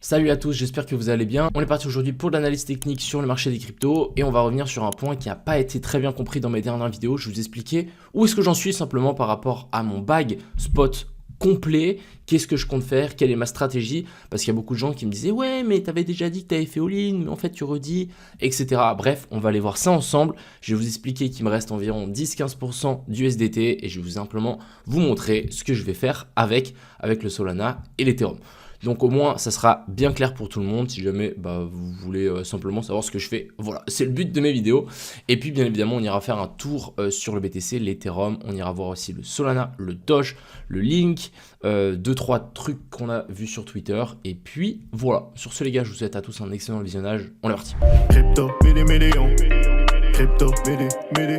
Salut à tous, j'espère que vous allez bien. On est parti aujourd'hui pour de l'analyse technique sur le marché des cryptos et on va revenir sur un point qui n'a pas été très bien compris dans mes dernières vidéos. Je vais vous expliquer où est-ce que j'en suis simplement par rapport à mon bag spot complet, qu'est-ce que je compte faire, quelle est ma stratégie, parce qu'il y a beaucoup de gens qui me disaient ouais mais t'avais déjà dit que t'avais fait all-in, mais en fait tu redis, etc. Bref, on va aller voir ça ensemble. Je vais vous expliquer qu'il me reste environ 10-15% d'USDT et je vais simplement vous montrer ce que je vais faire avec le Solana et l'Ethereum. Donc au moins ça sera bien clair pour tout le monde si jamais vous voulez simplement savoir ce que je fais. Voilà, c'est le but de mes vidéos. Et puis bien évidemment on ira faire un tour sur le BTC, l'Ethereum, on ira voir aussi le Solana, le Doge, le Link, 2-3 trucs qu'on a vus sur Twitter. Et puis voilà, sur ce les gars, je vous souhaite à tous un excellent visionnage. On est parti. Crypto, million. Crypto, million.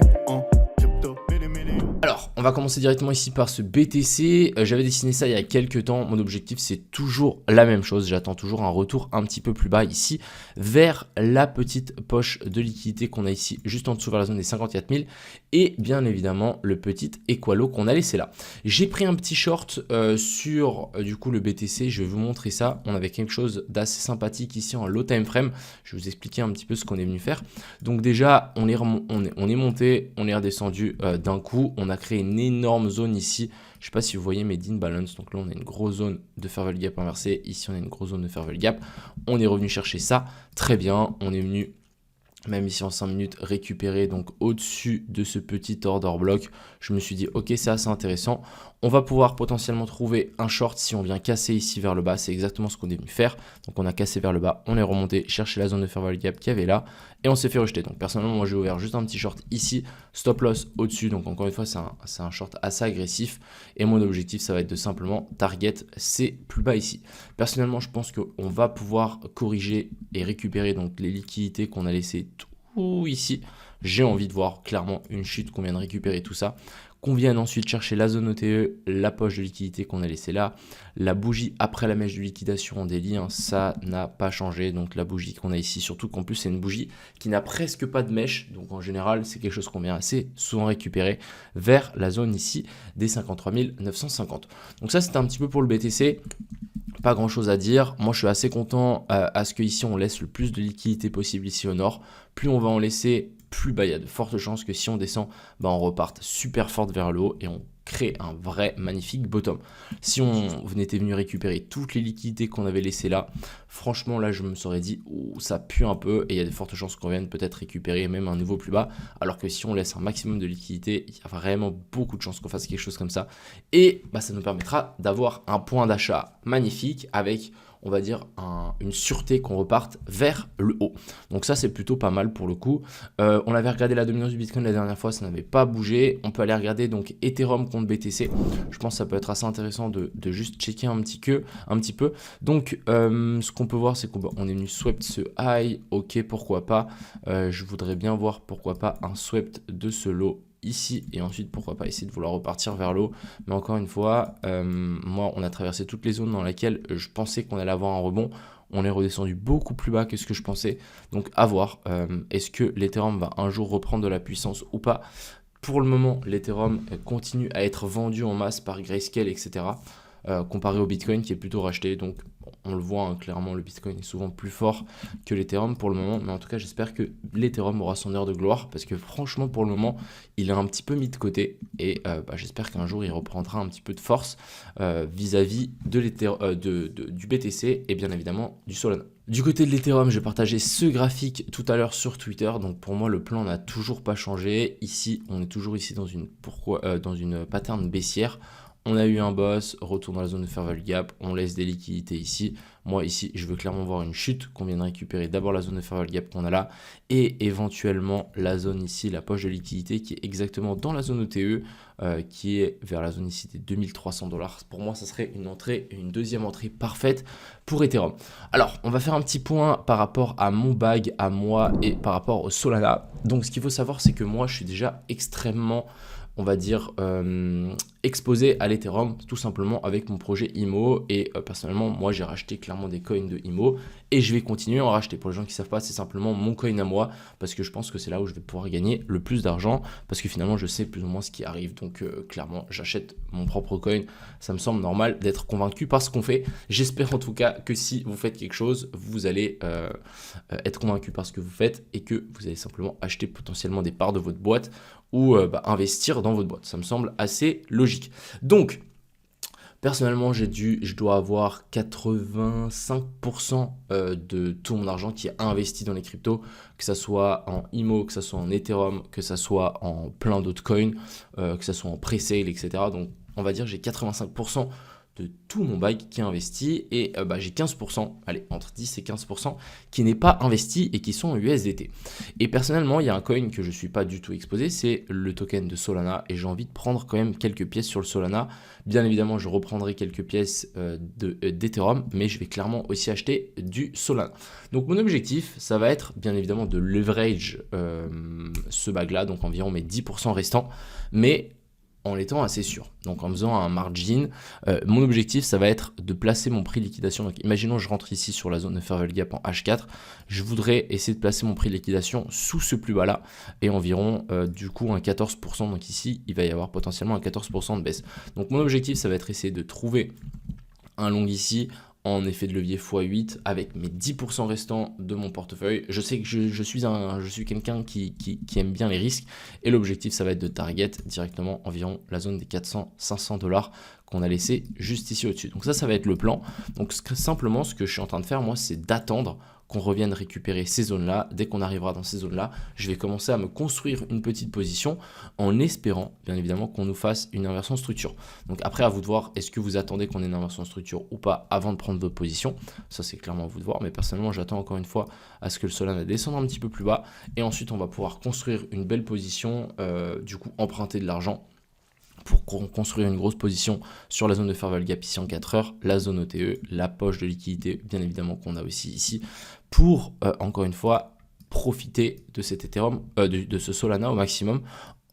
Alors, on va commencer directement ici par ce BTC. J'avais dessiné ça il y a quelques temps. Mon objectif, c'est toujours la même chose. J'attends toujours un retour un petit peu plus bas ici, vers la petite poche de liquidité qu'on a ici, juste en dessous vers la zone des 54 000. Et bien évidemment, le petit Equalo qu'on a laissé là. J'ai pris un petit short sur du coup le BTC. Je vais vous montrer ça. On avait quelque chose d'assez sympathique ici en low time frame. Je vais vous expliquer un petit peu ce qu'on est venu faire. Donc déjà, on est monté, on est redescendu d'un coup. On a créé une énorme zone ici. Je ne sais pas si vous voyez mes DIN balance. Donc là, on a une grosse zone de fair value gap inversée. Ici, on a une grosse zone de fair value gap. On est revenu chercher ça. Très bien. On est venu, même ici en 5 minutes, récupérer donc au-dessus de ce petit order block. Je me suis dit, ok, c'est assez intéressant. On va pouvoir potentiellement trouver un short si on vient casser ici vers le bas. C'est exactement ce qu'on est venu faire. Donc on a cassé vers le bas, on est remonté, chercher la zone de fair value gap qu'il y avait là et on s'est fait rejeter. Donc personnellement, moi j'ai ouvert juste un petit short ici, stop loss au-dessus. Donc encore une fois, c'est un short assez agressif et mon objectif, ça va être de simplement target ces plus bas ici. Personnellement, je pense qu'on va pouvoir corriger et récupérer donc les liquidités qu'on a laissées tout ici. J'ai envie de voir clairement une chute qu'on vient de récupérer tout ça. Qu'on vienne ensuite chercher la zone OTE, la poche de liquidité qu'on a laissée là, la bougie après la mèche de liquidation en daily, ça n'a pas changé. Donc la bougie qu'on a ici, surtout qu'en plus c'est une bougie qui n'a presque pas de mèche. Donc en général, c'est quelque chose qu'on vient assez souvent récupérer vers la zone ici des 53 950. Donc ça c'était un petit peu pour le BTC. Pas grand chose à dire. Moi je suis assez content à ce qu'ici on laisse le plus de liquidité possible ici au nord. Plus on va en laisser, plus il y a de fortes chances que si on descend, on reparte super forte vers le haut et on crée un vrai magnifique bottom. Si on était venu récupérer toutes les liquidités qu'on avait laissées là, franchement là je me serais dit ça pue un peu et il y a de fortes chances qu'on vienne peut-être récupérer même un niveau plus bas, alors que si on laisse un maximum de liquidités, il y a vraiment beaucoup de chances qu'on fasse quelque chose comme ça et ça nous permettra d'avoir un point d'achat magnifique avec, on va dire, une sûreté qu'on reparte vers le haut. Donc ça, c'est plutôt pas mal pour le coup. On avait regardé la dominance du Bitcoin la dernière fois, ça n'avait pas bougé. On peut aller regarder donc Ethereum contre BTC. Je pense que ça peut être assez intéressant de juste checker un petit peu. Donc, ce qu'on peut voir, c'est qu'on est venu swept ce high. Ok, pourquoi pas. Je voudrais bien voir pourquoi pas un swept de ce low ici et ensuite pourquoi pas essayer de vouloir repartir vers l'eau, mais encore une fois moi on a traversé toutes les zones dans lesquelles je pensais qu'on allait avoir un rebond. On est redescendu beaucoup plus bas que ce que je pensais, donc à voir. Est-ce que l'Ethereum va un jour reprendre de la puissance ou pas? Pour le moment l'Ethereum continue à être vendu en masse par Grayscale, etc. Comparé au Bitcoin qui est plutôt racheté. Donc on le voit clairement, le Bitcoin est souvent plus fort que l'Ethereum pour le moment, mais en tout cas j'espère que l'Ethereum aura son heure de gloire, parce que franchement pour le moment il est un petit peu mis de côté et j'espère qu'un jour il reprendra un petit peu de force vis-à-vis du BTC et bien évidemment du Solana. Du côté de l'Ethereum, j'ai partagé ce graphique tout à l'heure sur Twitter. Donc pour moi, le plan n'a toujours pas changé. Ici, on est toujours ici dans une pattern baissière. On a eu un boss, retour dans la zone de fair value gap, on laisse des liquidités ici. Moi ici, je veux clairement voir une chute, qu'on vienne récupérer d'abord la zone de fair value gap qu'on a là et éventuellement la zone ici, la poche de liquidité qui est exactement dans la zone OTE, qui est vers la zone ici des 2300 $. Pour moi, ça serait une deuxième entrée parfaite pour Ethereum. Alors, on va faire un petit point par rapport à mon bag, à moi et par rapport au Solana. Donc, ce qu'il faut savoir, c'est que moi, je suis déjà extrêmement on va dire, exposé à l'Ethereum, tout simplement avec mon projet IMO. Et personnellement, moi, j'ai racheté clairement des coins de IMO et je vais continuer à en racheter. Pour les gens qui ne savent pas, c'est simplement mon coin à moi parce que je pense que c'est là où je vais pouvoir gagner le plus d'argent parce que finalement, je sais plus ou moins ce qui arrive. Donc, clairement, j'achète mon propre coin. Ça me semble normal d'être convaincu par ce qu'on fait. J'espère en tout cas que si vous faites quelque chose, vous allez être convaincu par ce que vous faites et que vous allez simplement acheter potentiellement des parts de votre boîte ou investir dans votre boîte. Ça me semble assez logique. Donc, personnellement, je dois avoir 85% de tout mon argent qui est investi dans les cryptos, que ça soit en IMO, que ça soit en Ethereum, que ça soit en plein d'autres coins, que ça soit en pre-sale, etc. Donc, on va dire que j'ai 85% de tout mon bail qui est investi et j'ai 15%, allez, entre 10 et 15% qui n'est pas investi et qui sont en USDT. Et personnellement, il y a un coin que je ne suis pas du tout exposé, c'est le token de Solana et j'ai envie de prendre quand même quelques pièces sur le Solana. Bien évidemment, je reprendrai quelques pièces d'Ethereum, mais je vais clairement aussi acheter du Solana. Donc mon objectif, ça va être bien évidemment de leverage ce bag-là, donc environ mes 10% restants, mais en étant assez sûr. Donc en faisant un margin, mon objectif ça va être de placer mon prix de liquidation. Donc imaginons je rentre ici sur la zone de fair value gap en H4, je voudrais essayer de placer mon prix de liquidation sous ce plus bas là et environ du coup un 14%. Donc ici il va y avoir potentiellement un 14% de baisse. Donc mon objectif ça va être essayer de trouver un long ici en effet de levier x8 avec mes 10% restants de mon portefeuille. Je sais que je suis quelqu'un qui aime bien les risques et l'objectif ça va être de target directement environ la zone des 400-500$ qu'on a laissé juste ici au-dessus. Donc ça va être le plan. Donc simplement ce que je suis en train de faire moi c'est d'attendre qu'on revienne récupérer ces zones-là. Dès qu'on arrivera dans ces zones-là, je vais commencer à me construire une petite position en espérant, bien évidemment, qu'on nous fasse une inversion de structure. Donc après, à vous de voir, est-ce que vous attendez qu'on ait une inversion de structure ou pas avant de prendre votre position. Ça, c'est clairement à vous de voir. Mais personnellement, j'attends encore une fois à ce que le Solana descende un petit peu plus bas. Et ensuite, on va pouvoir construire une belle position, du coup, emprunter de l'argent pour construire une grosse position sur la zone de fair value gap ici en 4 heures, la zone OTE, la poche de liquidité bien évidemment qu'on a aussi ici, pour encore une fois profiter de cet Ethereum, de ce Solana au maximum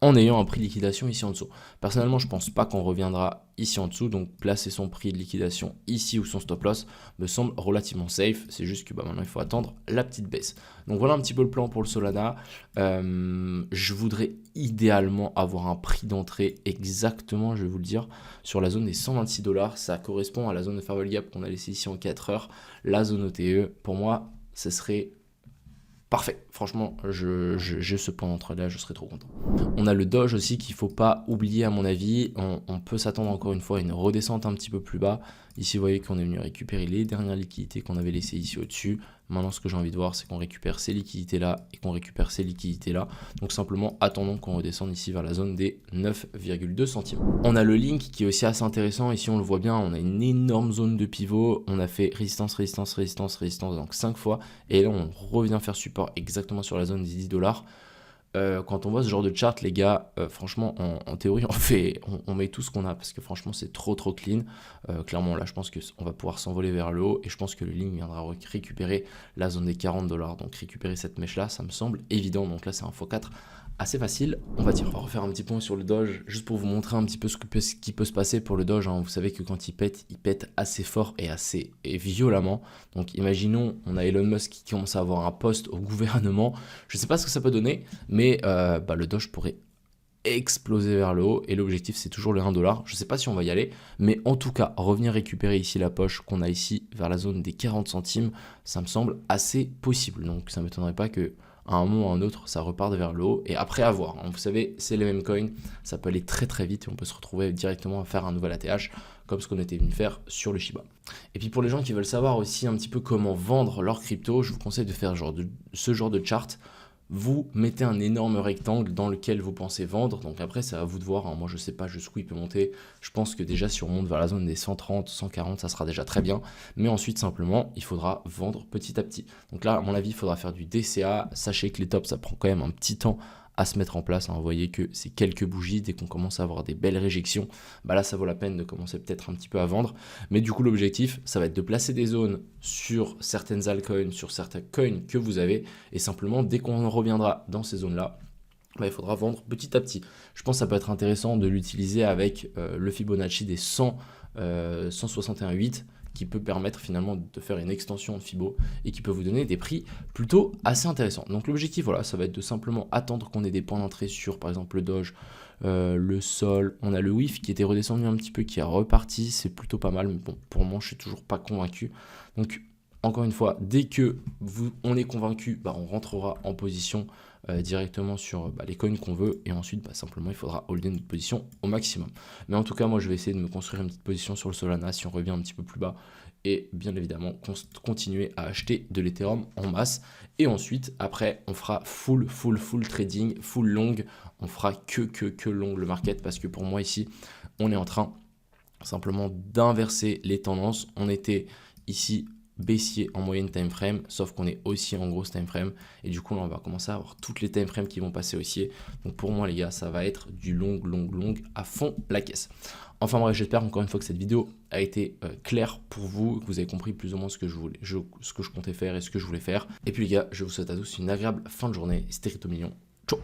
en ayant un prix de liquidation ici en dessous. Personnellement, je ne pense pas qu'on reviendra ici en dessous, donc placer son prix de liquidation ici ou son stop loss me semble relativement safe. C'est juste que maintenant, il faut attendre la petite baisse. Donc voilà un petit peu le plan pour le Solana. Je voudrais idéalement avoir un prix d'entrée exactement, je vais vous le dire, sur la zone des 126$. Ça correspond à la zone de fair value gap qu'on a laissé ici en 4 heures. La zone OTE, pour moi, ce serait parfait, franchement, j'ai ce point d'entrée là, je serais trop content. On a le Doge aussi qu'il ne faut pas oublier à mon avis. On peut s'attendre encore une fois à une redescente un petit peu plus bas. Ici, vous voyez qu'on est venu récupérer les dernières liquidités qu'on avait laissées ici au-dessus. Maintenant, ce que j'ai envie de voir, c'est qu'on récupère ces liquidités-là et qu'on récupère ces liquidités-là. Donc simplement, attendons qu'on redescende ici vers la zone des 9,2 centimes. On a le Link qui est aussi assez intéressant. Ici, on le voit bien, on a une énorme zone de pivot. On a fait résistance, résistance, résistance, résistance, donc 5 fois. Et là, on revient faire support exactement sur la zone des 10$. Quand on voit ce genre de chart, les gars, franchement, en théorie, on met tout ce qu'on a parce que franchement, c'est trop clean. Clairement, là, je pense qu'on va pouvoir s'envoler vers le haut et je pense que le Link viendra récupérer la zone des 40$. Donc, récupérer cette mèche-là, ça me semble évident. Donc là, c'est un x4 assez facile, on va dire. On va refaire un petit point sur le Doge, juste pour vous montrer un petit peu ce qui peut se passer pour le Doge. Vous savez que quand il pète assez fort et violemment. Donc imaginons, on a Elon Musk qui commence à avoir un poste au gouvernement. Je ne sais pas ce que ça peut donner, mais le Doge pourrait exploser vers le haut et l'objectif c'est toujours le 1$. Je ne sais pas si on va y aller, mais en tout cas, revenir récupérer ici la poche qu'on a ici vers la zone des 40 centimes, ça me semble assez possible. Donc ça ne m'étonnerait pas que à un moment ou à un autre, ça repart vers le haut et après à voir. Vous savez, c'est les mêmes coins, ça peut aller très très vite et on peut se retrouver directement à faire un nouvel ATH comme ce qu'on était venu faire sur le Shiba. Et puis pour les gens qui veulent savoir aussi un petit peu comment vendre leur crypto, je vous conseille de faire ce genre de chart. Vous mettez un énorme rectangle dans lequel vous pensez vendre. Donc après, c'est à vous de voir. Moi, je ne sais pas jusqu'où il peut monter. Je pense que déjà, si on monte vers la zone des 130, 140, ça sera déjà très bien. Mais ensuite, simplement, il faudra vendre petit à petit. Donc là, à mon avis, il faudra faire du DCA. Sachez que les tops, ça prend quand même un petit temps à se mettre en place. Vous voyez que c'est quelques bougies. Dès qu'on commence à avoir des belles réjections, là, ça vaut la peine de commencer peut-être un petit peu à vendre. Mais du coup, l'objectif, ça va être de placer des zones sur certaines altcoins, sur certains coins que vous avez. Et simplement, dès qu'on reviendra dans ces zones-là, bah, il faudra vendre petit à petit. Je pense que ça peut être intéressant de l'utiliser avec le Fibonacci des 161,8 qui peut permettre finalement de faire une extension de Fibo et qui peut vous donner des prix plutôt assez intéressants. Donc l'objectif, voilà, ça va être de simplement attendre qu'on ait des points d'entrée sur, par exemple, le Doge, le Sol. On a le WIF qui était redescendu un petit peu, qui est reparti, c'est plutôt pas mal, mais bon, pour le moment, je suis toujours pas convaincu. Donc, encore une fois, dès que on est convaincu, bah, on rentrera en position directement sur les coins qu'on veut, et ensuite simplement il faudra holder notre position au maximum. Mais en tout cas, moi je vais essayer de me construire une petite position sur le Solana si on revient un petit peu plus bas, et bien évidemment continuer à acheter de l'Ethereum en masse. Et ensuite, après, on fera full trading, full long, on fera que long le market, parce que pour moi ici, on est en train simplement d'inverser les tendances. On était ici baissier en moyenne time frame, sauf qu'on est haussier en grosse time frame, et du coup là on va commencer à avoir toutes les time frames qui vont passer haussier. Donc pour moi les gars, ça va être du long à fond la caisse. Enfin bref, j'espère encore une fois que cette vidéo a été claire pour vous, que vous avez compris plus ou moins ce que je comptais faire et ce que je voulais faire. Et puis les gars, je vous souhaite à tous une agréable fin de journée. C'était Crypto Millions. Ciao.